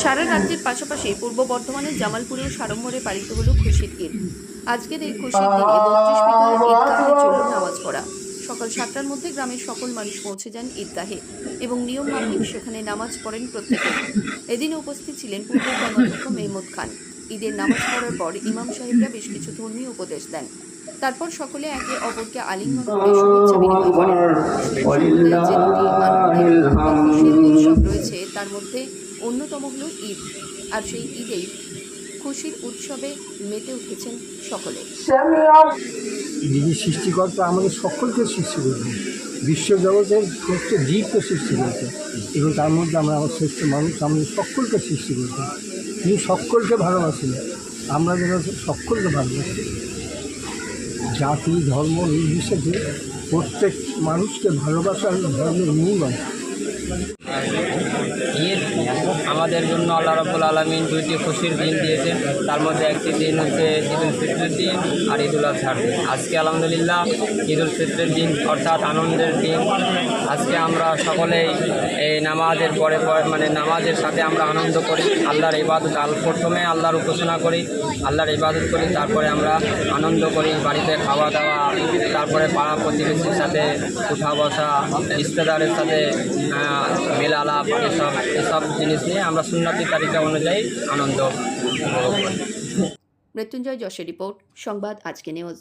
সারা রাজ্যের পাশাপাশি পূর্ব বর্ধমানের জামালপুরেও সাড়ম্বরে পালিত হল খুশির ঈদ। আজকের এই খুশির দিনে 32 বিঘা ঈদগাহে চলল নামাজ পড়া। সকাল 7টার মধ্যে গ্রামের সকল মানুষ পৌঁছে যান ঈদগাহে এবং নিয়ম মাফিক সেখানে নামাজ পড়েন প্রত্যেকে। এদিন উপস্থিত ছিলেন পূর্বের কর্মাধ্যক্ষ মেহমুদ খান। ঈদের নামাজ পড়ার পর ইমাম সাহেবরা বেশ কিছু ধর্মীয় উপদেশ দেন। তারপর সকলে একে অপরকে আলিঙ্গন করে শুভেচ্ছা বিনিময় করেন। মুসলিম সম্প্রদায়ের যে দুটি খুশির উৎসব রয়েছে তার মধ্যে অন্যতম হল ঈদ, আর সেই ঈদেই খুশির উৎসবে মেতে উঠেছেন সকলে। যিনি সৃষ্টিকর্তা আমাদের সকলকে সৃষ্টি করেছেন, বিশ্বজগতের শ্রেষ্ঠ জীবকে সৃষ্টি করেছেন এবং তার মধ্যে আমরা আমার শ্রেষ্ঠ মানুষ আমাদের সকলকে সৃষ্টি করেছেন। তিনি সকলকে ভালোবাসেন, আমরা যেন সকলকে ভালোবাসি। জাতি ধর্ম নির্বিশেষে প্রত্যেক মানুষকে ভালোবাসার ধর্মের মূল। ঈদ আমাদের জন্য আল্লাহ রাব্বুল আলামিন দুইটি খুশির দিন দিয়েছেন। তার মধ্যে একটি দিন হচ্ছে ঈদুল ফিতরের দিন আর ঈদুল আজহার দিন। আজকে আলহামদুলিল্লাহ ঈদুল ফিতরের দিন অর্থাৎ আনন্দের দিন। আজকে আমরা সকলেই এই নামাজের পরে নামাজের সাথে আমরা আনন্দ করি, আল্লাহর ইবাদত প্রথমে আল্লাহর উপাসনা করি, আল্লাহর ইবাদত করি, তারপরে আমরা আনন্দ করি, বাড়িতে খাওয়া দাওয়া, তারপরে পাড়া প্রতিবেশীর সাথে উঠা বসা, রিশতেদারের সাথে মেলালাপ, এসব জিনিস নিয়ে আমরা সুন্নতি তালিকা অনুযায়ী আনন্দ উপভোগ করি। মৃত্যুঞ্জয় যশের রিপোর্ট, সংবাদ আজকে নিউজ।